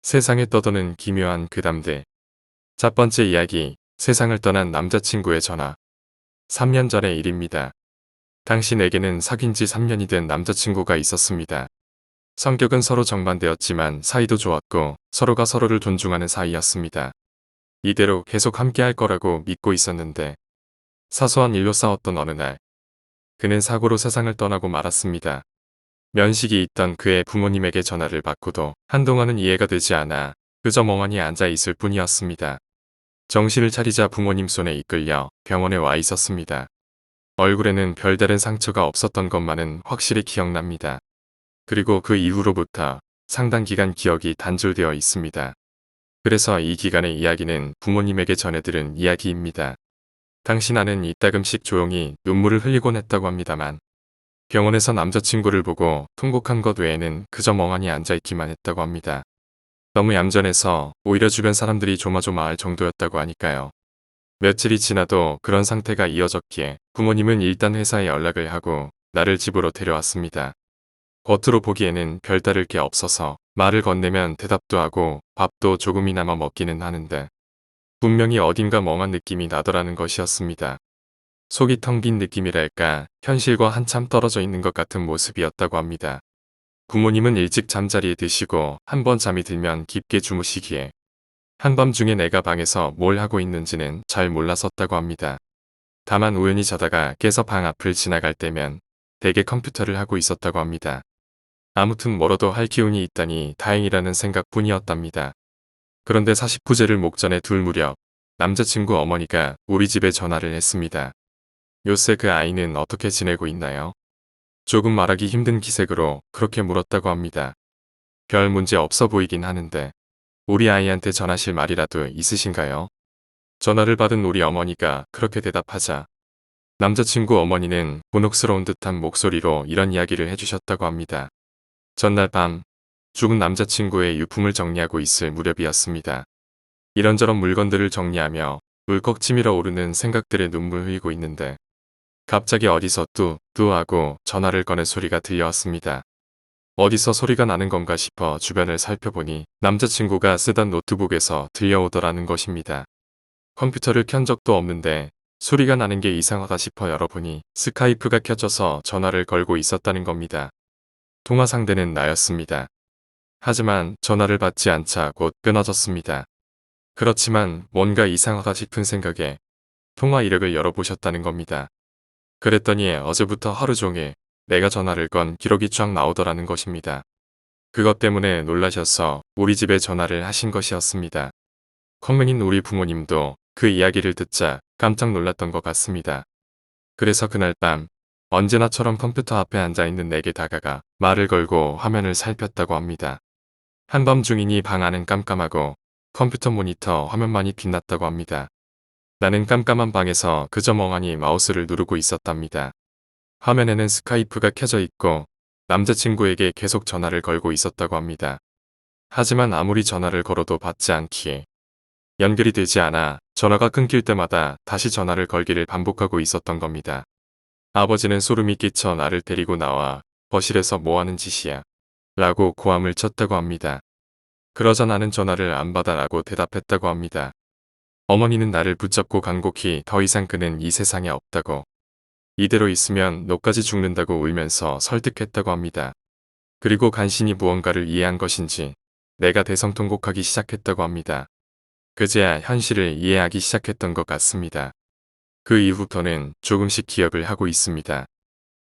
세상에 떠도는 기묘한 괴담들. 첫 번째 이야기, 세상을 떠난 남자친구의 전화. 3년 전의 일입니다. 당시 내게는 사귄 지 3년이 된 남자친구가 있었습니다. 성격은 서로 정반대였지만 사이도 좋았고 서로가 서로를 존중하는 사이였습니다. 이대로 계속 함께할 거라고 믿고 있었는데 사소한 일로 싸웠던 어느 날 그는 사고로 세상을 떠나고 말았습니다. 면식이 있던 그의 부모님에게 전화를 받고도 한동안은 이해가 되지 않아 그저 멍하니 앉아 있을 뿐이었습니다. 정신을 차리자 부모님 손에 이끌려 병원에 와 있었습니다. 얼굴에는 별다른 상처가 없었던 것만은 확실히 기억납니다. 그리고 그 이후로부터 상당 기간 기억이 단절되어 있습니다. 그래서 이 기간의 이야기는 부모님에게 전해들은 이야기입니다. 당시 나는 이따금씩 조용히 눈물을 흘리곤 했다고 합니다만 병원에서 남자친구를 보고 통곡한 것 외에는 그저 멍하니 앉아있기만 했다고 합니다. 너무 얌전해서 오히려 주변 사람들이 조마조마할 정도였다고 하니까요. 며칠이 지나도 그런 상태가 이어졌기에 부모님은 일단 회사에 연락을 하고 나를 집으로 데려왔습니다. 겉으로 보기에는 별다를 게 없어서 말을 건네면 대답도 하고 밥도 조금이나마 먹기는 하는데 분명히 어딘가 멍한 느낌이 나더라는 것이었습니다. 속이 텅 빈 느낌이랄까 현실과 한참 떨어져 있는 것 같은 모습이었다고 합니다. 부모님은 일찍 잠자리에 드시고 한번 잠이 들면 깊게 주무시기에 한밤중에 내가 방에서 뭘 하고 있는지는 잘 몰랐었다고 합니다. 다만 우연히 자다가 깨서 방 앞을 지나갈 때면 대개 컴퓨터를 하고 있었다고 합니다. 아무튼 뭐라도 할 기운이 있다니 다행이라는 생각뿐이었답니다. 그런데 49제를 목전에 둘 무렵 남자친구 어머니가 우리 집에 전화를 했습니다. 요새 그 아이는 어떻게 지내고 있나요? 조금 말하기 힘든 기색으로 그렇게 물었다고 합니다. 별 문제 없어 보이긴 하는데 우리 아이한테 전하실 말이라도 있으신가요? 전화를 받은 우리 어머니가 그렇게 대답하자 남자친구 어머니는 곤혹스러운 듯한 목소리로 이런 이야기를 해주셨다고 합니다. 전날 밤 죽은 남자친구의 유품을 정리하고 있을 무렵이었습니다. 이런저런 물건들을 정리하며 울컥 치밀어 오르는 생각들에 눈물 흘리고 있는데 갑자기 어디서 뚜뚜하고 전화를 꺼낸 소리가 들려왔습니다. 어디서 소리가 나는 건가 싶어 주변을 살펴보니 남자친구가 쓰던 노트북에서 들려오더라는 것입니다. 컴퓨터를 켠 적도 없는데 소리가 나는 게 이상하다 싶어 열어보니 스카이프가 켜져서 전화를 걸고 있었다는 겁니다. 통화 상대는 나였습니다. 하지만 전화를 받지 않자 곧 끊어졌습니다. 그렇지만 뭔가 이상하다 싶은 생각에 통화 이력을 열어보셨다는 겁니다. 그랬더니 어제부터 하루 종일 내가 전화를 건 기록이 쫙 나오더라는 것입니다. 그것 때문에 놀라셔서 우리 집에 전화를 하신 것이었습니다. 컴맹인 우리 부모님도 그 이야기를 듣자 깜짝 놀랐던 것 같습니다. 그래서 그날 밤 언제나처럼 컴퓨터 앞에 앉아있는 내게 다가가 말을 걸고 화면을 살폈다고 합니다. 한밤중이니 방 안은 깜깜하고 컴퓨터 모니터 화면만이 빛났다고 합니다. 나는 깜깜한 방에서 그저 멍하니 마우스를 누르고 있었답니다. 화면에는 스카이프가 켜져 있고 남자친구에게 계속 전화를 걸고 있었다고 합니다. 하지만 아무리 전화를 걸어도 받지 않기에 연결이 되지 않아 전화가 끊길 때마다 다시 전화를 걸기를 반복하고 있었던 겁니다. 아버지는 소름이 끼쳐 나를 데리고 나와 거실에서 뭐하는 짓이야 라고 고함을 쳤다고 합니다. 그러자 나는 전화를 안 받아라고 대답했다고 합니다. 어머니는 나를 붙잡고 간곡히 더 이상 그는 이 세상에 없다고 이대로 있으면 너까지 죽는다고 울면서 설득했다고 합니다. 그리고 간신히 무언가를 이해한 것인지 내가 대성통곡하기 시작했다고 합니다. 그제야 현실을 이해하기 시작했던 것 같습니다. 그 이후부터는 조금씩 기억을 하고 있습니다.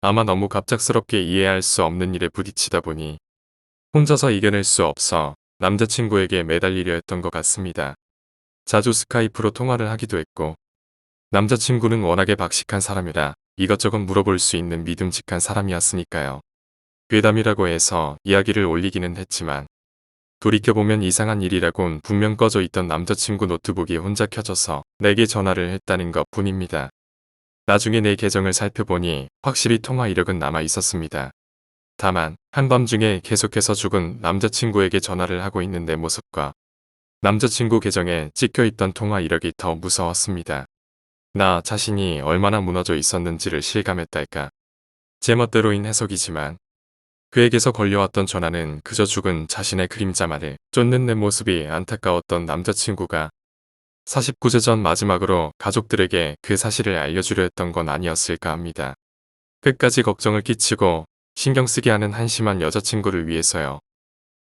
아마 너무 갑작스럽게 이해할 수 없는 일에 부딪히다 보니 혼자서 이겨낼 수 없어 남자친구에게 매달리려 했던 것 같습니다. 자주 스카이프로 통화를 하기도 했고 남자친구는 워낙에 박식한 사람이라 이것저것 물어볼 수 있는 믿음직한 사람이었으니까요. 괴담이라고 해서 이야기를 올리기는 했지만 돌이켜보면 이상한 일이라곤 분명 꺼져 있던 남자친구 노트북이 혼자 켜져서 내게 전화를 했다는 것 뿐입니다. 나중에 내 계정을 살펴보니 확실히 통화 이력은 남아 있었습니다. 다만 한밤중에 계속해서 죽은 남자친구에게 전화를 하고 있는 내 모습과 남자친구 계정에 찍혀있던 통화 이력이 더 무서웠습니다. 나 자신이 얼마나 무너져 있었는지를 실감했달까. 제멋대로인 해석이지만 그에게서 걸려왔던 전화는 그저 죽은 자신의 그림자만을 쫓는 내 모습이 안타까웠던 남자친구가 49세 전 마지막으로 가족들에게 그 사실을 알려주려 했던 건 아니었을까 합니다. 끝까지 걱정을 끼치고 신경 쓰게 하는 한심한 여자친구를 위해서요.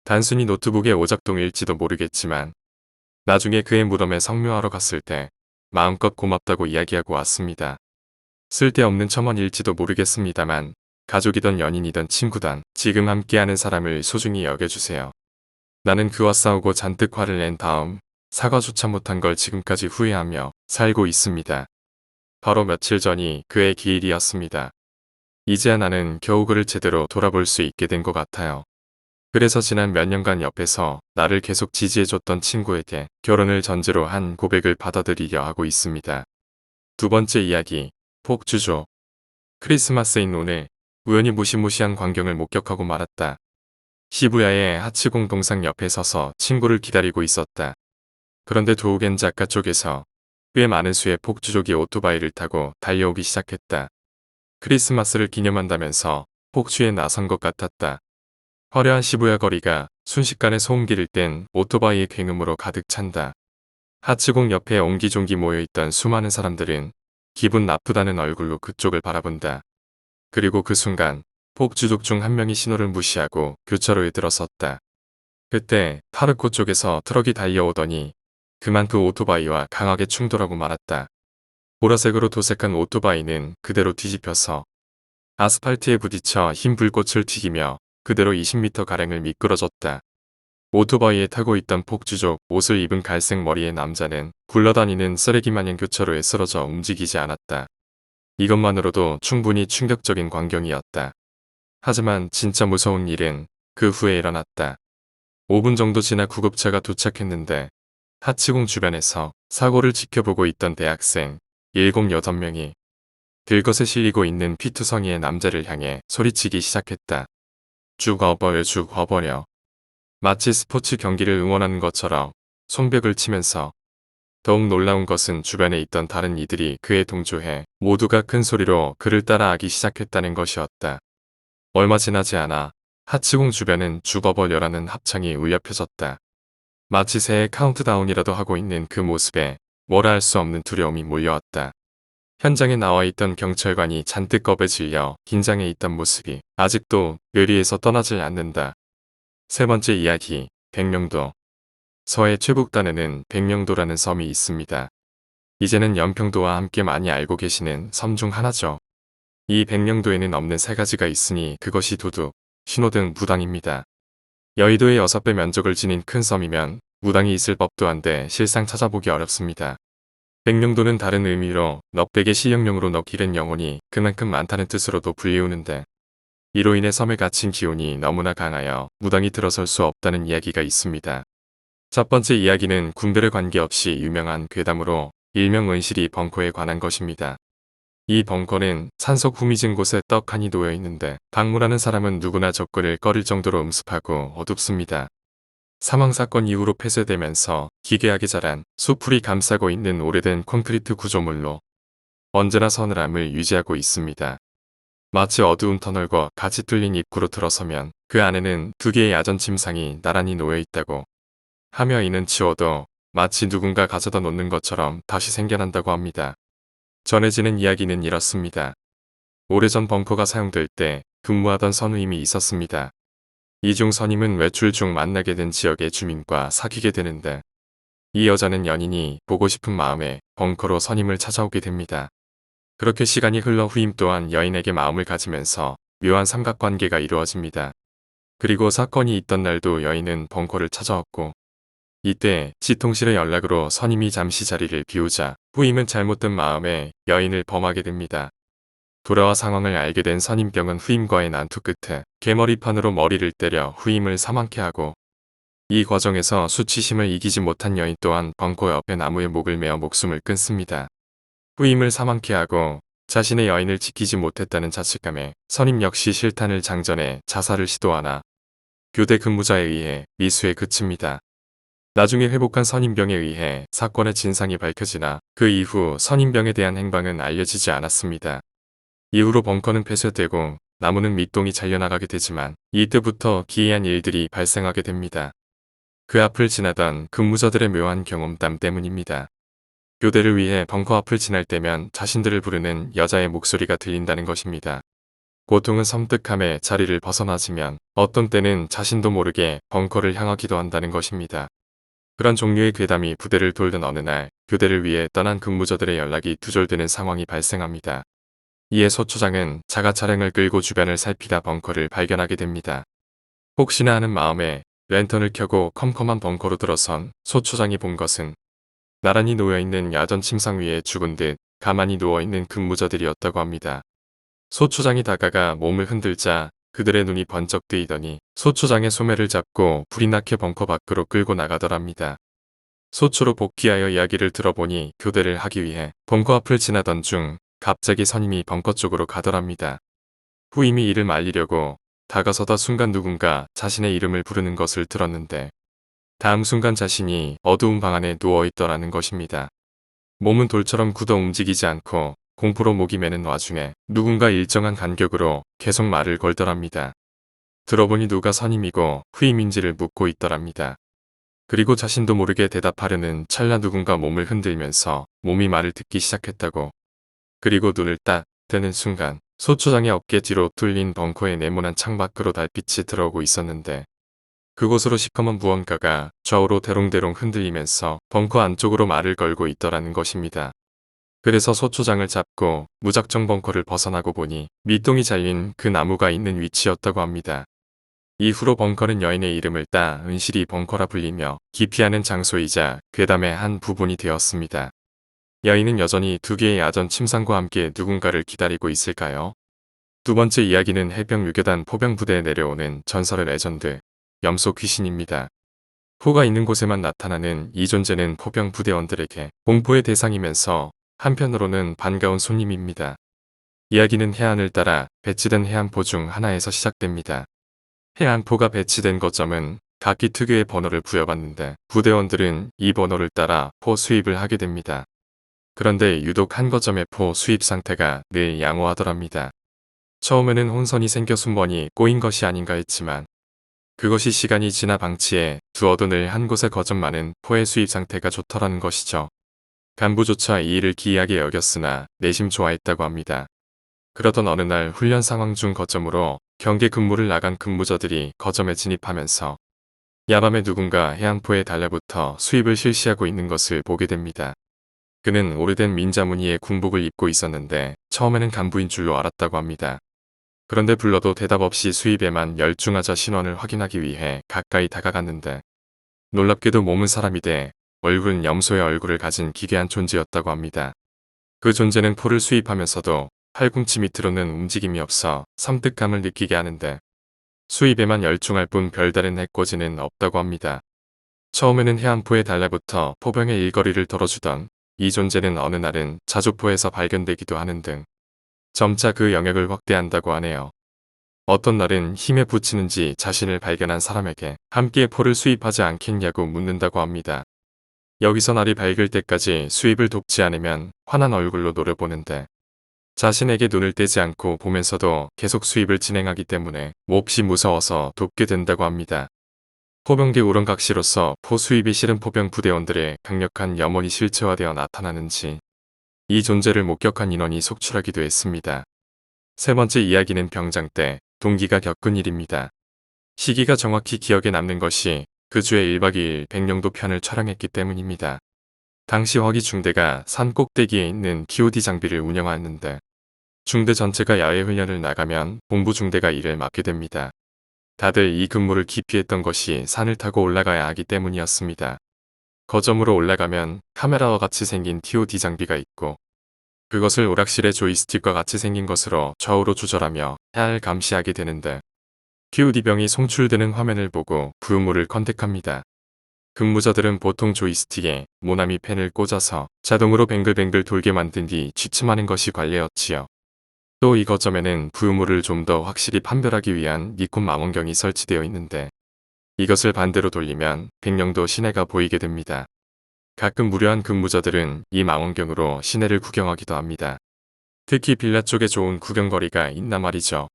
단순히 노트북의 오작동일지도 모르겠지만 나중에 그의 무덤에 성묘하러 갔을 때 마음껏 고맙다고 이야기하고 왔습니다. 쓸데없는 첨언일지도 모르겠습니다만 가족이던 연인이던 친구든 지금 함께하는 사람을 소중히 여겨주세요. 나는 그와 싸우고 잔뜩 화를 낸 다음 사과조차 못한 걸 지금까지 후회하며 살고 있습니다. 바로 며칠 전이 그의 기일이었습니다. 이제야 나는 겨우 그를 제대로 돌아볼 수 있게 된 것 같아요. 그래서 지난 몇 년간 옆에서 나를 계속 지지해줬던 친구에게 결혼을 전제로 한 고백을 받아들이려 하고 있습니다. 두 번째 이야기, 폭주죠. 크리스마스인 오늘 우연히 무시무시한 광경을 목격하고 말았다. 시부야의 하치공 동상 옆에 서서 친구를 기다리고 있었다. 그런데 도우겐 작가 쪽에서 꽤 많은 수의 폭주족이 오토바이를 타고 달려오기 시작했다. 크리스마스를 기념한다면서 폭주에 나선 것 같았다. 화려한 시부야 거리가 순식간에 소음기를 뗀 오토바이의 굉음으로 가득 찬다. 하츠공 옆에 옹기종기 모여있던 수많은 사람들은 기분 나쁘다는 얼굴로 그쪽을 바라본다. 그리고 그 순간 폭주족 중 한 명이 신호를 무시하고 교차로에 들어섰다. 그때 파르코 쪽에서 트럭이 달려오더니 그만 그 오토바이와 강하게 충돌하고 말았다. 보라색으로 도색한 오토바이는 그대로 뒤집혀서 아스팔트에 부딪혀 흰 불꽃을 튀기며 그대로 20m가량을 미끄러졌다. 오토바이에 타고 있던 폭주족 옷을 입은 갈색 머리의 남자는 굴러다니는 쓰레기 마냥 교차로에 쓰러져 움직이지 않았다. 이것만으로도 충분히 충격적인 광경이었다. 하지만 진짜 무서운 일은 그 후에 일어났다. 5분 정도 지나 구급차가 도착했는데 하치공 주변에서 사고를 지켜보고 있던 대학생 7-8명이 들것에 실리고 있는 피투성이의 남자를 향해 소리치기 시작했다. 죽어버려 죽어버려. 마치 스포츠 경기를 응원하는 것처럼 손뼉을 치면서 더욱 놀라운 것은 주변에 있던 다른 이들이 그에 동조해 모두가 큰 소리로 그를 따라하기 시작했다는 것이었다. 얼마 지나지 않아 하치공 주변은 죽어버려라는 합창이 울려 펴졌다. 마치 새해 카운트다운이라도 하고 있는 그 모습에 뭐라 할 수 없는 두려움이 몰려왔다. 현장에 나와 있던 경찰관이 잔뜩 겁에 질려 긴장해 있던 모습이 아직도 뇌리에서 떠나질 않는다. 세 번째 이야기, 백령도. 서해 최북단에는 백령도라는 섬이 있습니다. 이제는 연평도와 함께 많이 알고 계시는 섬 중 하나죠. 이 백령도에는 없는 세 가지가 있으니 그것이 도둑, 신호등, 무당입니다. 여의도의 6배 면적을 지닌 큰 섬이면 무당이 있을 법도 한데 실상 찾아보기 어렵습니다. 백령도는 다른 의미로 넉백의 시령령으로 넉일은 영혼이 그만큼 많다는 뜻으로도 불리우는데 이로 인해 섬에 갇힌 기운이 너무나 강하여 무당이 들어설 수 없다는 이야기가 있습니다. 첫 번째 이야기는 군별에 관계없이 유명한 괴담으로 일명 은실이 벙커에 관한 것입니다. 이 벙커는 산속 후미진 곳에 떡하니 놓여 있는데 방문하는 사람은 누구나 접근을 꺼릴 정도로 음습하고 어둡습니다. 사망사건 이후로 폐쇄되면서 기괴하게 자란 수풀이 감싸고 있는 오래된 콘크리트 구조물로 언제나 서늘함을 유지하고 있습니다. 마치 어두운 터널과 같이 뚫린 입구로 들어서면 그 안에는 2개의 야전 침상이 나란히 놓여 있다고 하며 이는 치워도 마치 누군가 가져다 놓는 것처럼 다시 생겨난다고 합니다. 전해지는 이야기는 이렇습니다. 오래전 벙커가 사용될 때 근무하던 선우임이 있었습니다. 이 중 선임은 외출 중 만나게 된 지역의 주민과 사귀게 되는데 이 여자는 연인이 보고 싶은 마음에 벙커로 선임을 찾아오게 됩니다. 그렇게 시간이 흘러 후임 또한 여인에게 마음을 가지면서 묘한 삼각관계가 이루어집니다. 그리고 사건이 있던 날도 여인은 벙커를 찾아왔고 이때 지통실의 연락으로 선임이 잠시 자리를 비우자 후임은 잘못된 마음에 여인을 범하게 됩니다. 돌아와 상황을 알게 된 선임병은 후임과의 난투 끝에 개머리판으로 머리를 때려 후임을 사망케 하고 이 과정에서 수치심을 이기지 못한 여인 또한 벙커 옆에 나무에 목을 메어 목숨을 끊습니다. 후임을 사망케 하고 자신의 여인을 지키지 못했다는 자책감에 선임 역시 실탄을 장전해 자살을 시도하나 교대 근무자에 의해 미수에 그칩니다. 나중에 회복한 선임병에 의해 사건의 진상이 밝혀지나 그 이후 선임병에 대한 행방은 알려지지 않았습니다. 이후로 벙커는 폐쇄되고 나무는 밑동이 잘려나가게 되지만 이때부터 기이한 일들이 발생하게 됩니다. 그 앞을 지나던 근무자들의 묘한 경험담 때문입니다. 교대를 위해 벙커 앞을 지날 때면 자신들을 부르는 여자의 목소리가 들린다는 것입니다. 보통은 섬뜩함에 자리를 벗어나지면 어떤 때는 자신도 모르게 벙커를 향하기도 한다는 것입니다. 그런 종류의 괴담이 부대를 돌던 어느 날 교대를 위해 떠난 근무자들의 연락이 두절되는 상황이 발생합니다. 이에 소 초장은 자가 차량을 끌고 주변을 살피다 벙커를 발견하게 됩니다. 혹시나 하는 마음에 랜턴을 켜고 컴컴한 벙커로 들어선 소 초장이 본 것은 나란히 놓여있는 야전 침상 위에 죽은 듯 가만히 누워있는 근무자들이었다고 합니다. 소 초장이 다가가 몸을 흔들자 그들의 눈이 번쩍 뜨이더니 소 초장의 소매를 잡고 불이 나게 벙커 밖으로 끌고 나가더랍니다. 소초로 복귀하여 이야기를 들어보니 교대를 하기 위해 벙커 앞을 지나던 중 갑자기 선임이 벙커 쪽으로 가더랍니다. 후임이 이를 말리려고 다가서다 순간 누군가 자신의 이름을 부르는 것을 들었는데 다음 순간 자신이 어두운 방 안에 누워있더라는 것입니다. 몸은 돌처럼 굳어 움직이지 않고 공포로 목이 메는 와중에 누군가 일정한 간격으로 계속 말을 걸더랍니다. 들어보니 누가 선임이고 후임인지를 묻고 있더랍니다. 그리고 자신도 모르게 대답하려는 찰나 누군가 몸을 흔들면서 몸이 말을 듣기 시작했다고. 그리고 눈을 딱 뜨는 순간 소초장의 어깨 뒤로 뚫린 벙커의 네모난 창밖으로 달빛이 들어오고 있었는데 그곳으로 시커먼 무언가가 좌우로 대롱대롱 흔들리면서 벙커 안쪽으로 말을 걸고 있더라는 것입니다. 그래서 소초장을 잡고 무작정 벙커를 벗어나고 보니 밑동이 잘린 그 나무가 있는 위치였다고 합니다. 이후로 벙커는 여인의 이름을 따 은실이 벙커라 불리며 기피하는 장소이자 괴담의 한 부분이 되었습니다. 여인은 여전히 두 개의 야전 침상과 함께 누군가를 기다리고 있을까요? 두 번째 이야기는 해병 유교단 포병부대에 내려오는 전설의 레전드, 염소 귀신입니다. 포가 있는 곳에만 나타나는 이 존재는 포병 부대원들에게 공포의 대상이면서 한편으로는 반가운 손님입니다. 이야기는 해안을 따라 배치된 해안포 중 하나에서 시작됩니다. 해안포가 배치된 거점은 각기 특유의 번호를 부여받는데 부대원들은 이 번호를 따라 포 수입을 하게 됩니다. 그런데 유독 한 거점의 포 수입 상태가 늘 양호하더랍니다. 처음에는 혼선이 생겨 순번이 꼬인 것이 아닌가 했지만 그것이 시간이 지나 방치해 두어도 늘 한 곳의 거점만은 포의 수입 상태가 좋더라는 것이죠. 간부조차 이 일을 기이하게 여겼으나 내심 좋아했다고 합니다. 그러던 어느 날 훈련 상황 중 거점으로 경계 근무를 나간 근무자들이 거점에 진입하면서 야밤에 누군가 해안포에 달라붙어 수입을 실시하고 있는 것을 보게 됩니다. 그는 오래된 민자무늬의 군복을 입고 있었는데 처음에는 간부인 줄로 알았다고 합니다. 그런데 불러도 대답 없이 수입에만 열중하자 신원을 확인하기 위해 가까이 다가갔는데 놀랍게도 몸은 사람이 돼 얼굴은 염소의 얼굴을 가진 기괴한 존재였다고 합니다. 그 존재는 포를 수입하면서도 팔꿈치 밑으로는 움직임이 없어 섬뜩함을 느끼게 하는데 수입에만 열중할 뿐 별다른 해코지는 없다고 합니다. 처음에는 해안포에 달라붙어 포병의 일거리를 덜어주던 이 존재는 어느 날은 자주포에서 발견되기도 하는 등 점차 그 영역을 확대한다고 하네요. 어떤 날은 힘에 부치는지 자신을 발견한 사람에게 함께 포를 수입하지 않겠냐고 묻는다고 합니다. 여기서 날이 밝을 때까지 수입을 돕지 않으면 화난 얼굴로 노려보는데 자신에게 눈을 떼지 않고 보면서도 계속 수입을 진행하기 때문에 몹시 무서워서 돕게 된다고 합니다. 포병대 우렁각시로서 포 수입이 싫은 포병 부대원들의 강력한 염원이 실체화되어 나타나는지 이 존재를 목격한 인원이 속출하기도 했습니다. 세 번째 이야기는 병장 때 동기가 겪은 일입니다. 시기가 정확히 기억에 남는 것이 그 주에 1박 2일 백령도 편을 촬영했기 때문입니다. 당시 허기 중대가 산 꼭대기에 있는 TOD 장비를 운영하는데 중대 전체가 야외 훈련을 나가면 본부 중대가 이를 맡게 됩니다. 다들 이 근무를 기피했던 것이 산을 타고 올라가야 하기 때문이었습니다. 거점으로 올라가면 카메라와 같이 생긴 TOD 장비가 있고 그것을 오락실의 조이스틱과 같이 생긴 것으로 좌우로 조절하며 해안을 감시하게 되는데 TOD병이 송출되는 화면을 보고 부유물을 컨택합니다. 근무자들은 보통 조이스틱에 모나미 펜을 꽂아서 자동으로 뱅글뱅글 돌게 만든 뒤 취침하는 것이 관례였지요. 또 이 거점에는 부유물을 좀 더 확실히 판별하기 위한 니콘 망원경이 설치되어 있는데 이것을 반대로 돌리면 백령도 시내가 보이게 됩니다. 가끔 무료한 근무자들은 이 망원경으로 시내를 구경하기도 합니다. 특히 빌라 쪽에 좋은 구경거리가 있나 말이죠.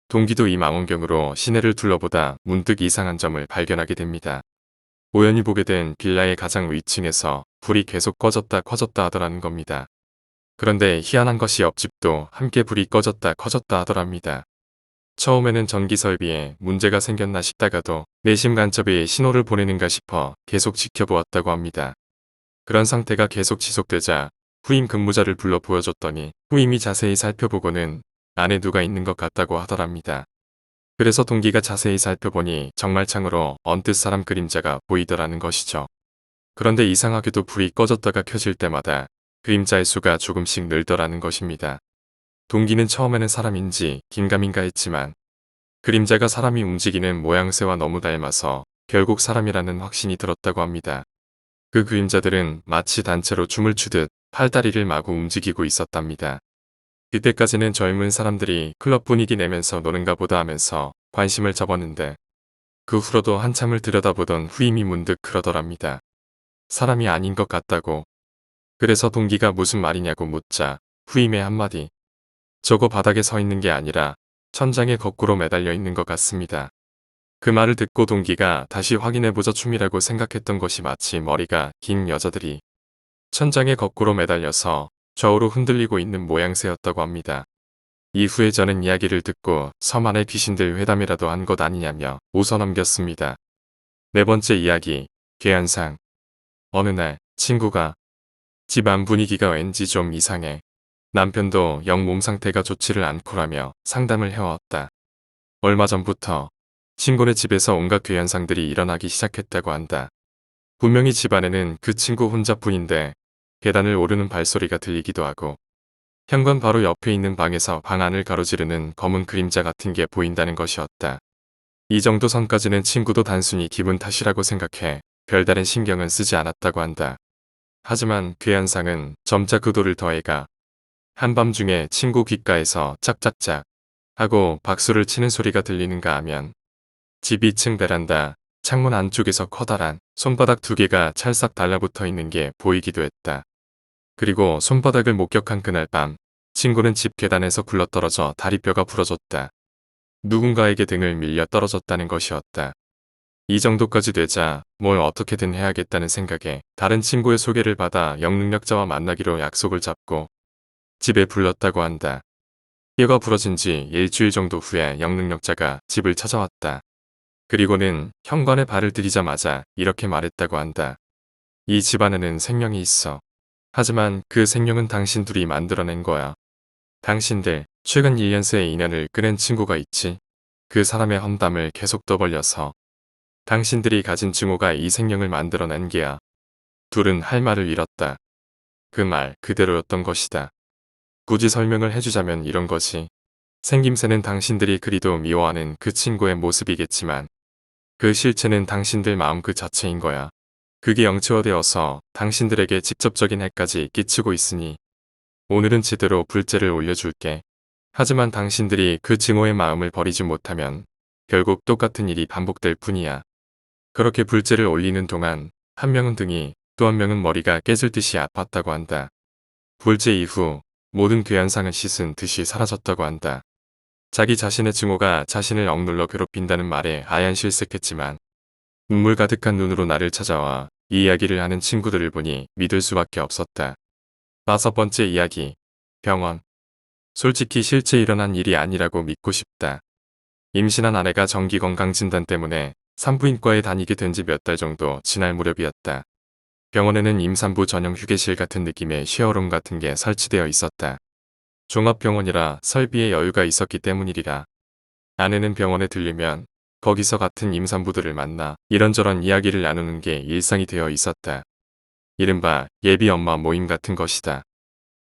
동기도 이 망원경으로 시내를 둘러보다 문득 이상한 점을 발견하게 됩니다. 우연히 보게 된 빌라의 가장 위층에서 불이 계속 꺼졌다 커졌다 하더라는 겁니다. 그런데 희한한 것이 옆집도 함께 불이 꺼졌다 커졌다 하더랍니다. 처음에는 전기 설비에 문제가 생겼나 싶다가도 내심 간접이 신호를 보내는가 싶어 계속 지켜보았다고 합니다. 그런 상태가 계속 지속되자 후임 근무자를 불러 보여줬더니 후임이 자세히 살펴보고는 안에 누가 있는 것 같다고 하더랍니다. 그래서 동기가 자세히 살펴보니 정말 창으로 언뜻 사람 그림자가 보이더라는 것이죠. 그런데 이상하게도 불이 꺼졌다가 켜질 때마다 그림자의 수가 조금씩 늘더라는 것입니다. 동기는 처음에는 사람인지 긴가민가 했지만 그림자가 사람이 움직이는 모양새와 너무 닮아서 결국 사람이라는 확신이 들었다고 합니다. 그 그림자들은 마치 단체로 춤을 추듯 팔다리를 마구 움직이고 있었답니다. 그때까지는 젊은 사람들이 클럽 분위기 내면서 노는가 보다 하면서 관심을 접었는데 그 후로도 한참을 들여다보던 후임이 문득 그러더랍니다. 사람이 아닌 것 같다고. 그래서 동기가 무슨 말이냐고 묻자 후임의 한마디. 저거 바닥에 서 있는 게 아니라 천장에 거꾸로 매달려 있는 것 같습니다. 그 말을 듣고 동기가 다시 확인해보자 춤이라고 생각했던 것이 마치 머리가 긴 여자들이 천장에 거꾸로 매달려서 좌우로 흔들리고 있는 모양새였다고 합니다. 이후에 저는 이야기를 듣고 섬 안의 귀신들 회담이라도 한 것 아니냐며 웃어넘겼습니다. 네 번째 이야기, 괴한상. 어느 날 친구가 집안 분위기가 왠지 좀 이상해. 남편도 영 몸 상태가 좋지를 않고라며 상담을 해왔다. 얼마 전부터 친구네 집에서 온갖 괴현상들이 일어나기 시작했다고 한다. 분명히 집안에는 그 친구 혼자뿐인데 계단을 오르는 발소리가 들리기도 하고 현관 바로 옆에 있는 방에서 방 안을 가로지르는 검은 그림자 같은 게 보인다는 것이었다. 이 정도 선까지는 친구도 단순히 기분 탓이라고 생각해 별다른 신경은 쓰지 않았다고 한다. 하지만 괴현상은 점차 구도를 더해가 한밤중에 친구 귓가에서 짝짝짝 하고 박수를 치는 소리가 들리는가 하면 집 2층 베란다 창문 안쪽에서 커다란 손바닥 2개가 찰싹 달라붙어 있는 게 보이기도 했다. 그리고 손바닥을 목격한 그날 밤 친구는 집 계단에서 굴러떨어져 다리뼈가 부러졌다. 누군가에게 등을 밀려 떨어졌다는 것이었다. 이 정도까지 되자 뭘 어떻게든 해야겠다는 생각에 다른 친구의 소개를 받아 영능력자와 만나기로 약속을 잡고 집에 불렀다고 한다. 뼈가 부러진 지 일주일 정도 후에 영능력자가 집을 찾아왔다. 그리고는 현관에 발을 들이자마자 이렇게 말했다고 한다. 이 집안에는 생명이 있어. 하지만 그 생명은 당신 둘이 만들어낸 거야. 당신들 최근 1년 새에 인연을 끊은 친구가 있지. 그 사람의 험담을 계속 떠벌려서 당신들이 가진 증오가 이 생명을 만들어낸 게야. 둘은 할 말을 잃었다. 그 말 그대로였던 것이다. 굳이 설명을 해주자면 이런 거지. 생김새는 당신들이 그리도 미워하는 그 친구의 모습이겠지만 그 실체는 당신들 마음 그 자체인 거야. 그게 영체화되어서 당신들에게 직접적인 해까지 끼치고 있으니 오늘은 제대로 불제를 올려줄게. 하지만 당신들이 그 증오의 마음을 버리지 못하면 결국 똑같은 일이 반복될 뿐이야. 그렇게 불제를 올리는 동안 한 명은 등이 또 한 명은 머리가 깨질 듯이 아팠다고 한다. 불제 이후 모든 괴한상은 씻은 듯이 사라졌다고 한다. 자기 자신의 증오가 자신을 억눌러 괴롭힌다는 말에 아연실색했지만 눈물 가득한 눈으로 나를 찾아와 이 이야기를 하는 친구들을 보니 믿을 수밖에 없었다. 5번째 이야기, 병원. 솔직히 실제 일어난 일이 아니라고 믿고 싶다. 임신한 아내가 정기건강진단 때문에 산부인과에 다니게 된 지 몇 달 정도 지날 무렵이었다. 병원에는 임산부 전용 휴게실 같은 느낌의 쉐어룸 같은 게 설치되어 있었다. 종합병원이라 설비에 여유가 있었기 때문이리라. 아내는 병원에 들르면 거기서 같은 임산부들을 만나 이런저런 이야기를 나누는 게 일상이 되어 있었다. 이른바 예비 엄마 모임 같은 것이다.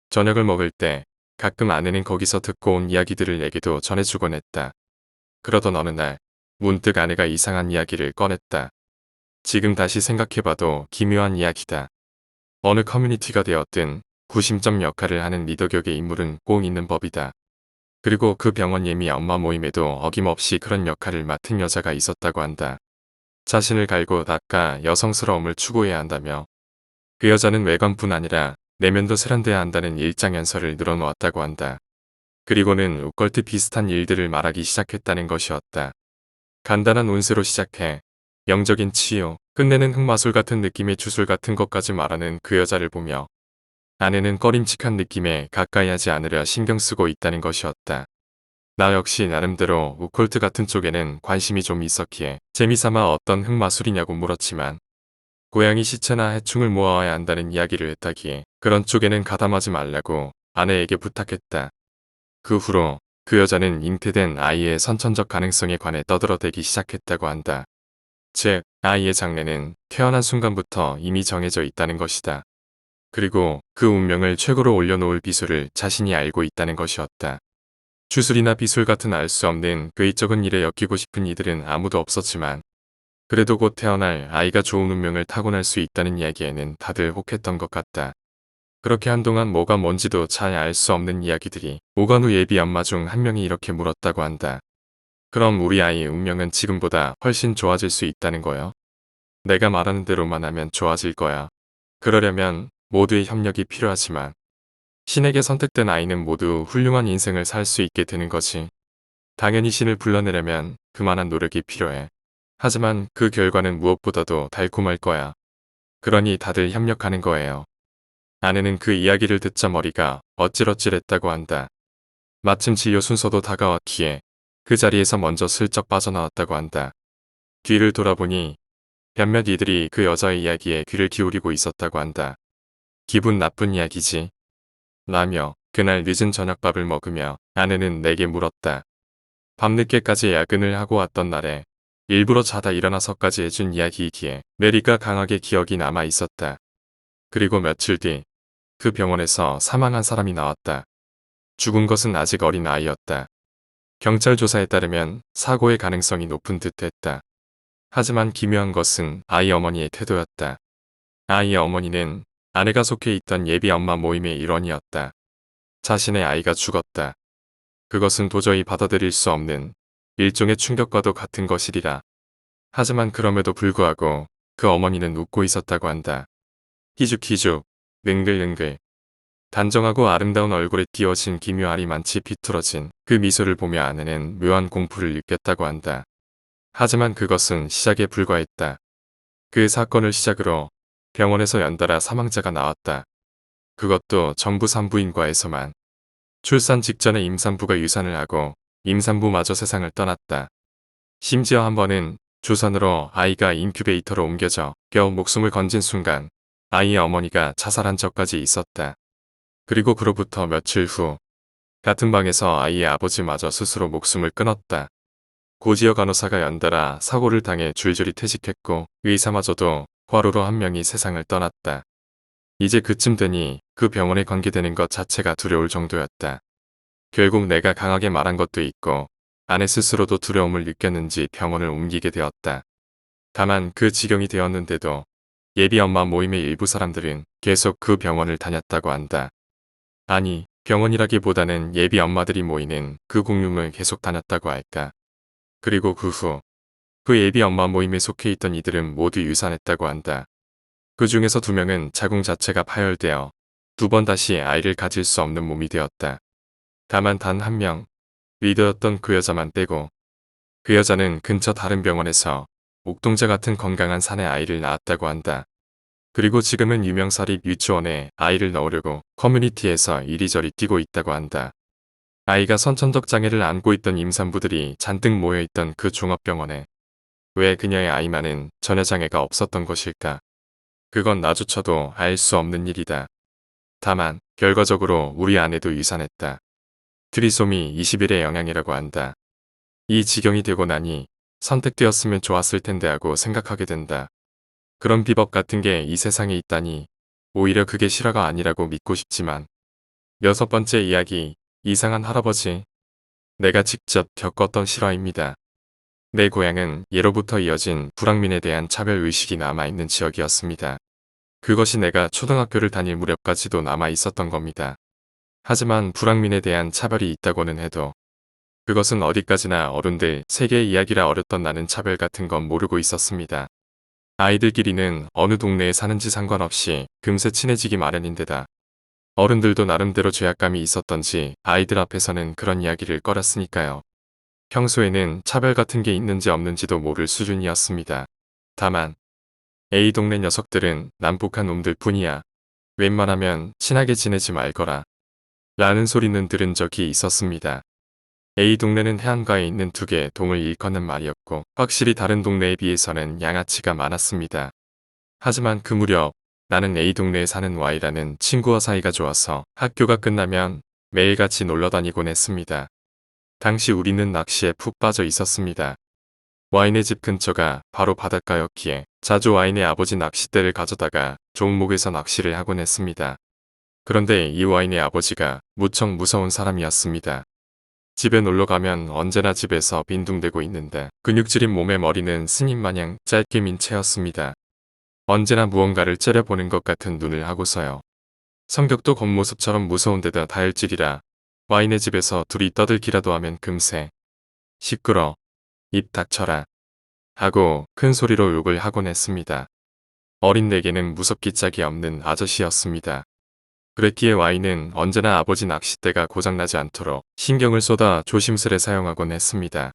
저녁을 먹을 때 가끔 아내는 거기서 듣고 온 이야기들을 내게도 전해주곤 했다. 그러던 어느 날 문득 아내가 이상한 이야기를 꺼냈다. 지금 다시 생각해봐도 기묘한 이야기다. 어느 커뮤니티가 되었든 구심점 역할을 하는 리더격의 인물은 꼭 있는 법이다. 그리고 그 병원 예비 엄마 모임에도 어김없이 그런 역할을 맡은 여자가 있었다고 한다. 자신을 갈고 닦아 여성스러움을 추구해야 한다며 그 여자는 외관뿐 아니라 내면도 세련돼야 한다는 일장연설을 늘어놓았다고 한다. 그리고는 우컬트 비슷한 일들을 말하기 시작했다는 것이었다. 간단한 운세로 시작해 영적인 치유, 끝내는 흑마술 같은 느낌의 주술 같은 것까지 말하는 그 여자를 보며 아내는 꺼림칙한 느낌에 가까이 하지 않으려 신경 쓰고 있다는 것이었다. 나 역시 나름대로 우컬트 같은 쪽에는 관심이 좀 있었기에 재미삼아 어떤 흑마술이냐고 물었지만 고양이 시체나 해충을 모아와야 한다는 이야기를 했다기에 그런 쪽에는 가담하지 말라고 아내에게 부탁했다. 그 후로 그 여자는 잉태된 아이의 선천적 가능성에 관해 떠들어대기 시작했다고 한다. 즉, 아이의 장래는 태어난 순간부터 이미 정해져 있다는 것이다. 그리고 그 운명을 최고로 올려놓을 비술을 자신이 알고 있다는 것이었다. 주술이나 비술 같은 알 수 없는 괴이적은 일에 엮이고 싶은 이들은 아무도 없었지만 그래도 곧 태어날 아이가 좋은 운명을 타고날 수 있다는 이야기에는 다들 혹했던 것 같다. 그렇게 한동안 뭐가 뭔지도 잘 알 수 없는 이야기들이 오건 후 예비 엄마 중 한 명이 이렇게 물었다고 한다. 그럼 우리 아이 운명은 지금보다 훨씬 좋아질 수 있다는 거요? 내가 말하는 대로만 하면 좋아질 거야. 그러려면 모두의 협력이 필요하지만 신에게 선택된 아이는 모두 훌륭한 인생을 살 수 있게 되는 거지. 당연히 신을 불러내려면 그만한 노력이 필요해. 하지만 그 결과는 무엇보다도 달콤할 거야. 그러니 다들 협력하는 거예요. 아내는 그 이야기를 듣자 머리가 어찔어찔했다고 한다. 마침 진료 순서도 다가왔기에 그 자리에서 먼저 슬쩍 빠져나왔다고 한다. 뒤를 돌아보니 몇몇 이들이 그 여자의 이야기에 귀를 기울이고 있었다고 한다. 기분 나쁜 이야기지. 라며 그날 늦은 저녁밥을 먹으며 아내는 내게 물었다. 밤늦게까지 야근을 하고 왔던 날에 일부러 자다 일어나서까지 해준 이야기이기에 메리가 강하게 기억이 남아 있었다. 그리고 며칠 뒤 그 병원에서 사망한 사람이 나왔다. 죽은 것은 아직 어린 아이였다. 경찰 조사에 따르면 사고의 가능성이 높은 듯 했다. 하지만 기묘한 것은 아이 어머니의 태도였다. 아이의 어머니는 아내가 속해 있던 예비 엄마 모임의 일원이었다. 자신의 아이가 죽었다. 그것은 도저히 받아들일 수 없는 일종의 충격과도 같은 것이리라. 하지만 그럼에도 불구하고 그 어머니는 웃고 있었다고 한다. 희죽희죽, 능글능글. 단정하고 아름다운 얼굴에 띄어진 기묘하리 많지 비뚤어진 그 미소를 보며 아내는 묘한 공포를 느꼈다고 한다. 하지만 그것은 시작에 불과했다. 그 사건을 시작으로 병원에서 연달아 사망자가 나왔다. 그것도 전부 산부인과에서만. 출산 직전에 임산부가 유산을 하고 임산부마저 세상을 떠났다. 심지어 한 번은 조산으로 아이가 인큐베이터로 옮겨져 겨우 목숨을 건진 순간 아이의 어머니가 자살한 적까지 있었다. 그리고 그로부터 며칠 후 같은 방에서 아이의 아버지마저 스스로 목숨을 끊었다. 고지여 간호사가 연달아 사고를 당해 줄줄이 퇴직했고 의사마저도 과로로 한 명이 세상을 떠났다. 이제 그쯤 되니 그 병원에 관계되는 것 자체가 두려울 정도였다. 결국 내가 강하게 말한 것도 있고 아내 스스로도 두려움을 느꼈는지 병원을 옮기게 되었다. 다만 그 지경이 되었는데도 예비 엄마 모임의 일부 사람들은 계속 그 병원을 다녔다고 한다. 아니, 병원이라기보다는 예비 엄마들이 모이는 그 공룡을 계속 다녔다고 할까. 그리고 그 후, 그 예비 엄마 모임에 속해 있던 이들은 모두 유산했다고 한다. 그 중에서 2명은 자궁 자체가 파열되어 2번 다시 아이를 가질 수 없는 몸이 되었다. 다만 단 1명, 리더였던 그 여자만 빼고 그 여자는 근처 다른 병원에서 옥동자 같은 건강한 사내 아이를 낳았다고 한다. 그리고 지금은 유명사립 유치원에 아이를 넣으려고 커뮤니티에서 이리저리 뛰고 있다고 한다. 아이가 선천적 장애를 안고 있던 임산부들이 잔뜩 모여있던 그 종합병원에 왜 그녀의 아이만은 전혀 장애가 없었던 것일까? 그건 나조차도 알 수 없는 일이다. 다만 결과적으로 우리 아내도 유산했다. 트리소미 21의 영향이라고 한다. 이 지경이 되고 나니 선택되었으면 좋았을 텐데 하고 생각하게 된다. 그런 비법 같은 게 이 세상에 있다니 오히려 그게 실화가 아니라고 믿고 싶지만 6번째 이야기, 이상한 할아버지. 내가 직접 겪었던 실화입니다. 내 고향은 예로부터 이어진 불황민에 대한 차별의식이 남아있는 지역이었습니다. 그것이 내가 초등학교를 다닐 무렵까지도 남아있었던 겁니다. 하지만 불황민에 대한 차별이 있다고는 해도 그것은 어디까지나 어른들 세계의 이야기라 어렸던 나는 차별 같은 건 모르고 있었습니다. 아이들끼리는 어느 동네에 사는지 상관없이 금세 친해지기 마련인데다 어른들도 나름대로 죄악감이 있었던지 아이들 앞에서는 그런 이야기를 꺼렸으니까요. 평소에는 차별 같은 게 있는지 없는지도 모를 수준이었습니다. 다만 A 동네 녀석들은 난폭한 놈들 뿐이야. 웬만하면 친하게 지내지 말거라. 라는 소리는 들은 적이 있었습니다. A 동네는 해안가에 있는 두 개의 동을 일컫는 말이었고 확실히 다른 동네에 비해서는 양아치가 많았습니다. 하지만 그 무렵 나는 A 동네에 사는 Y라는 친구와 사이가 좋아서 학교가 끝나면 매일 같이 놀러 다니곤 했습니다. 당시 우리는 낚시에 푹 빠져 있었습니다. Y네 집 근처가 바로 바닷가였기에 자주 Y네 아버지 낚싯대를 가져다가 종목에서 낚시를 하곤 했습니다. 그런데 이 Y네 아버지가 무척 무서운 사람이었습니다. 집에 놀러 가면 언제나 집에서 빈둥대고 있는데 근육질인 몸에 머리는 스님 마냥 짧게 민 채였습니다. 언제나 무언가를 째려보는 것 같은 눈을 하고서요. 성격도 겉모습처럼 무서운데다 다혈질이라 Y네 집에서 둘이 떠들기라도 하면 금세 시끄러, 입 닥쳐라 하고 큰 소리로 욕을 하곤 했습니다. 어린 내게는 무섭기 짝이 없는 아저씨였습니다. 그랬기에 Y는 언제나 아버지 낚싯대가 고장나지 않도록 신경을 쏟아 조심스레 사용하곤 했습니다.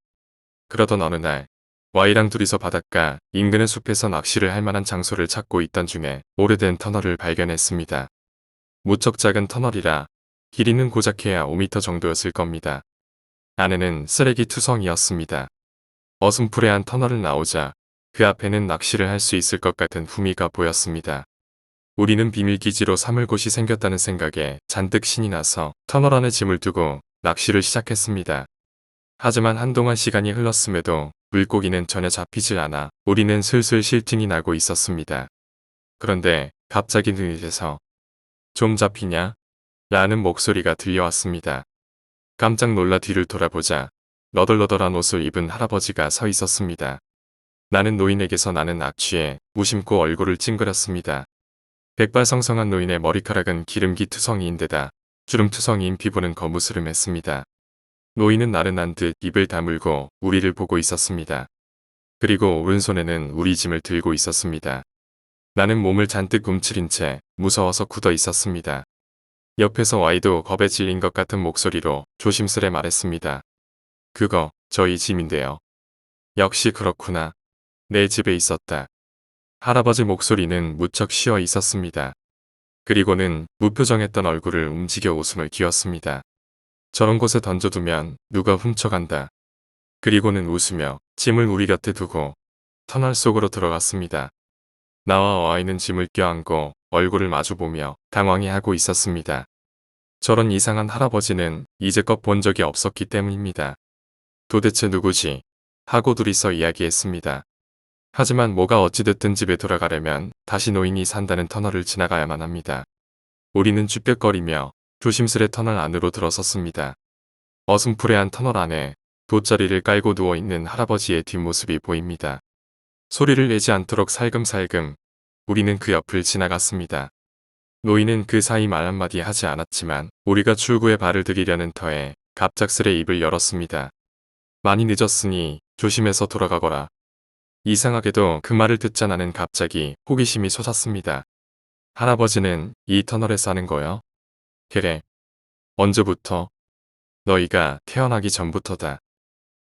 그러던 어느 날 Y랑 둘이서 바닷가 인근의 숲에서 낚시를 할 만한 장소를 찾고 있던 중에 오래된 터널을 발견했습니다. 무척 작은 터널이라 길이는 고작해야 5m 정도였을 겁니다. 안에는 쓰레기 투성이었습니다. 어슴푸레한 터널을 나오자 그 앞에는 낚시를 할 수 있을 것 같은 후미가 보였습니다. 우리는 비밀기지로 삼을 곳이 생겼다는 생각에 잔뜩 신이 나서 터널 안에 짐을 두고 낚시를 시작했습니다. 하지만 한동안 시간이 흘렀음에도 물고기는 전혀 잡히질 않아 우리는 슬슬 실증이 나고 있었습니다. 그런데 갑자기 눈에서 좀 잡히냐? 라는 목소리가 들려왔습니다. 깜짝 놀라 뒤를 돌아보자 너덜너덜한 옷을 입은 할아버지가 서 있었습니다. 나는 노인에게서 나는 악취에 무심코 얼굴을 찡그렸습니다. 백발성성한 노인의 머리카락은 기름기 투성이인데다 주름투성이인 피부는 거무스름했습니다. 노인은 나른한 듯 입을 다물고 우리를 보고 있었습니다. 그리고 오른손에는 우리 짐을 들고 있었습니다. 나는 몸을 잔뜩 움츠린 채 무서워서 굳어 있었습니다. 옆에서 Y도 겁에 질린 것 같은 목소리로 조심스레 말했습니다. 그거 저희 짐인데요. 역시 그렇구나. 내 집에 있었다. 할아버지 목소리는 무척 쉬어 있었습니다. 그리고는 무표정했던 얼굴을 움직여 웃음을 띄웠습니다. 저런 곳에 던져두면 누가 훔쳐간다. 그리고는 웃으며 짐을 우리 곁에 두고 터널 속으로 들어갔습니다. 나와 Y는 짐을 껴안고 얼굴을 마주보며 당황해하고 있었습니다. 저런 이상한 할아버지는 이제껏 본 적이 없었기 때문입니다. 도대체 누구지? 하고 둘이서 이야기했습니다. 하지만 뭐가 어찌됐든 집에 돌아가려면 다시 노인이 산다는 터널을 지나가야만 합니다. 우리는 쭈뼛거리며 조심스레 터널 안으로 들어섰습니다. 어슴푸레한 터널 안에 돗자리를 깔고 누워있는 할아버지의 뒷모습이 보입니다. 소리를 내지 않도록 살금살금 우리는 그 옆을 지나갔습니다. 노인은 그 사이 말 한마디 하지 않았지만 우리가 출구에 발을 들이려는 터에 갑작스레 입을 열었습니다. 많이 늦었으니 조심해서 돌아가거라. 이상하게도 그 말을 듣자 나는 갑자기 호기심이 솟았습니다. 할아버지는 이 터널에 사는 거요? 그래. 언제부터? 너희가 태어나기 전부터다.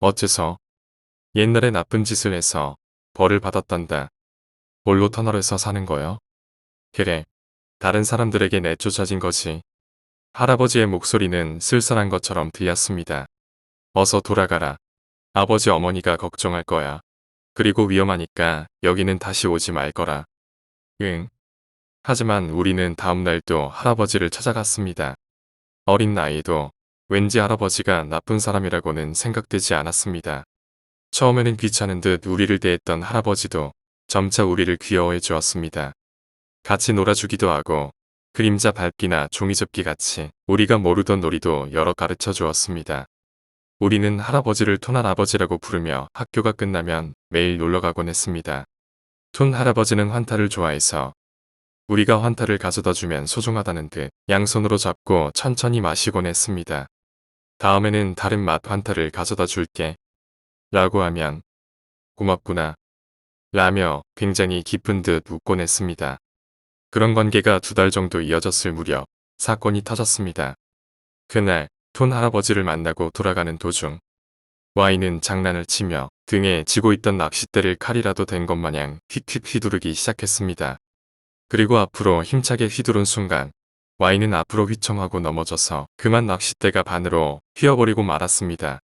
어째서? 옛날에 나쁜 짓을 해서 벌을 받았단다. 홀로 터널에서 사는 거요? 그래. 다른 사람들에게 내쫓아진 거지. 할아버지의 목소리는 쓸쓸한 것처럼 들렸습니다. 어서 돌아가라. 아버지 어머니가 걱정할 거야. 그리고 위험하니까 여기는 다시 오지 말 거라. 응. 하지만 우리는 다음날 또 할아버지를 찾아갔습니다. 어린 나이에도 왠지 할아버지가 나쁜 사람이라고는 생각되지 않았습니다. 처음에는 귀찮은 듯 우리를 대했던 할아버지도 점차 우리를 귀여워해 주었습니다. 같이 놀아주기도 하고 그림자 밟기나 종이접기 같이 우리가 모르던 놀이도 여러 가르쳐 주었습니다. 우리는 할아버지를 톤할아버지라고 부르며 학교가 끝나면 매일 놀러가곤 했습니다. 톤 할아버지는 환타를 좋아해서 우리가 환타를 가져다 주면 소중하다는 듯 양손으로 잡고 천천히 마시곤 했습니다. 다음에는 다른 맛 환타를 가져다 줄게. 라고 하면 고맙구나. 라며 굉장히 기쁜 듯 웃곤 했습니다. 그런 관계가 2달 정도 이어졌을 무렵 사건이 터졌습니다. 그날 톤 할아버지를 만나고 돌아가는 도중 Y는 장난을 치며 등에 쥐고 있던 낚싯대를 칼이라도 댄 것 마냥 휙휙 휘두르기 시작했습니다. 그리고 앞으로 힘차게 휘두른 순간 Y는 앞으로 휘청하고 넘어져서 그만 낚싯대가 반으로 휘어버리고 말았습니다.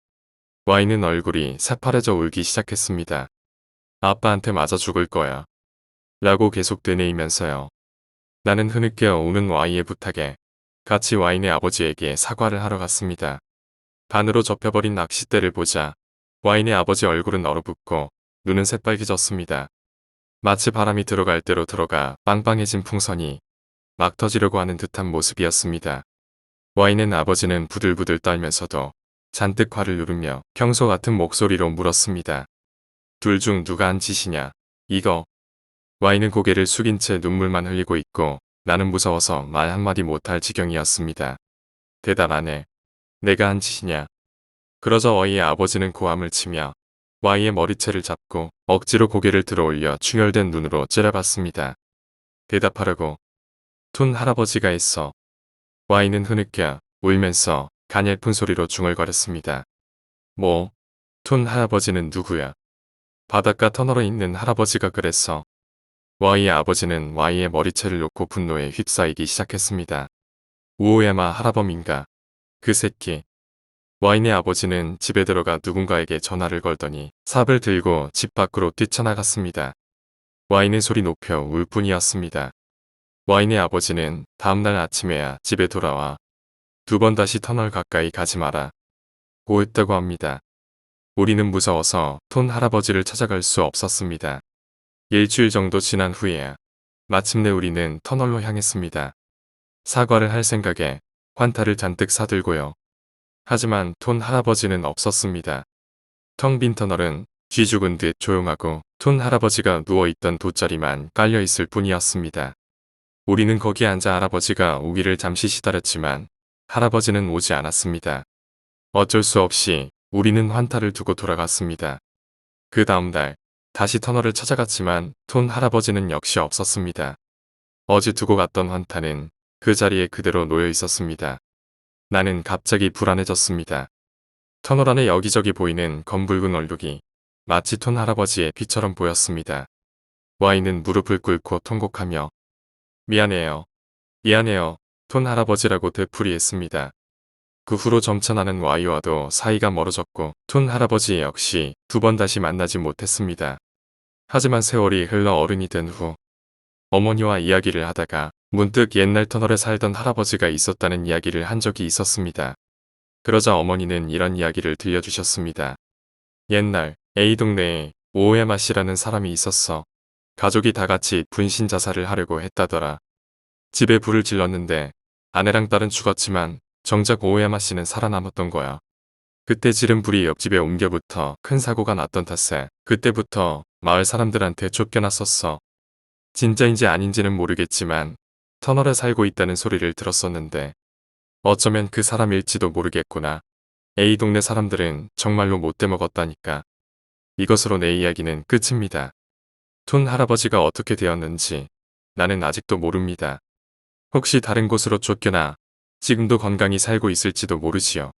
Y는 얼굴이 새파래져 울기 시작했습니다. 아빠한테 맞아 죽을 거야. 라고 계속 되뇌이면서요. 나는 흐느껴 우는 Y의 부탁에 같이 Y네 아버지에게 사과를 하러 갔습니다. 반으로 접혀버린 낚싯대를 보자 Y네 아버지 얼굴은 얼어붙고 눈은 새빨개졌습니다. 마치 바람이 들어갈 대로 들어가 빵빵해진 풍선이 막 터지려고 하는 듯한 모습이었습니다. Y는 아버지는 부들부들 떨면서도 잔뜩 화를 누르며 평소 같은 목소리로 물었습니다. 둘 중 누가 한 짓이냐? 이거. Y는 고개를 숙인 채 눈물만 흘리고 있고 나는 무서워서 말 한마디 못할 지경이었습니다. 대답 안 해. 내가 한 짓이냐? 그러자 Y의 아버지는 고함을 치며 Y의 머리채를 잡고 억지로 고개를 들어올려 충혈된 눈으로 째려봤습니다. 대답하려고. 톤 할아버지가 했어. Y는 흐느껴 울면서 가냘픈 소리로 중얼거렸습니다. 뭐? 톤 할아버지는 누구야? 바닷가 터널에 있는 할아버지가 그랬어. Y의 아버지는 Y의 머리채를 놓고 분노에 휩싸이기 시작했습니다. 우오야마 할아범인가? 그 새끼. Y의 아버지는 집에 들어가 누군가에게 전화를 걸더니 삽을 들고 집 밖으로 뛰쳐나갔습니다. Y는 소리 높여 울 뿐이었습니다. Y의 아버지는 다음날 아침에야 집에 돌아와 두 번 다시 터널 가까이 가지 마라 고 했다고 합니다. 우리는 무서워서 톤 할아버지를 찾아갈 수 없었습니다. 일주일 정도 지난 후에야 마침내 우리는 터널로 향했습니다. 사과를 할 생각에 환타를 잔뜩 사들고요. 하지만 톤 할아버지는 없었습니다. 텅 빈 터널은 쥐 죽은 듯 조용하고 톤 할아버지가 누워있던 돗자리만 깔려있을 뿐이었습니다. 우리는 거기 앉아 할아버지가 오기를 잠시 기다렸지만 할아버지는 오지 않았습니다. 어쩔 수 없이 우리는 환타를 두고 돌아갔습니다. 그 다음 날 다시 터널을 찾아갔지만 톤 할아버지는 역시 없었습니다. 어제 두고 갔던 환타는 그 자리에 그대로 놓여 있었습니다. 나는 갑자기 불안해졌습니다. 터널 안에 여기저기 보이는 검붉은 얼룩이 마치 톤 할아버지의 피처럼 보였습니다. Y는 무릎을 꿇고 통곡하며 미안해요. 미안해요. 톤 할아버지라고 되풀이했습니다. 그 후로 점차 나는 Y와도 사이가 멀어졌고 톤 할아버지 역시 두 번 다시 만나지 못했습니다. 하지만 세월이 흘러 어른이 된 후 어머니와 이야기를 하다가 문득 옛날 터널에 살던 할아버지가 있었다는 이야기를 한 적이 있었습니다. 그러자 어머니는 이런 이야기를 들려주셨습니다. 옛날 A동네에 오야마 씨라는 사람이 있었어. 가족이 다 같이 분신 자살을 하려고 했다더라. 집에 불을 질렀는데 아내랑 딸은 죽었지만 정작 오야마 씨는 살아남았던 거야. 그때 지른 불이 옆집에 옮겨부터 큰 사고가 났던 탓에 그때부터 마을 사람들한테 쫓겨났었어. 진짜인지 아닌지는 모르겠지만 터널에 살고 있다는 소리를 들었었는데 어쩌면 그 사람일지도 모르겠구나. A동네 사람들은 정말로 못돼 먹었다니까. 이것으로 내 이야기는 끝입니다. 톤 할아버지가 어떻게 되었는지 나는 아직도 모릅니다. 혹시 다른 곳으로 쫓겨나 지금도 건강히 살고 있을지도 모르지요.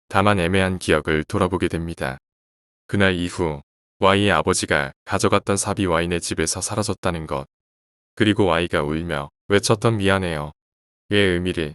다만 애매한 기억을 돌아보게 됩니다. 그날 이후 Y의 아버지가 가져갔던 삽이 Y네 집에서 사라졌다는 것. 그리고 Y가 울며 외쳤던 미안해요. 의 의미를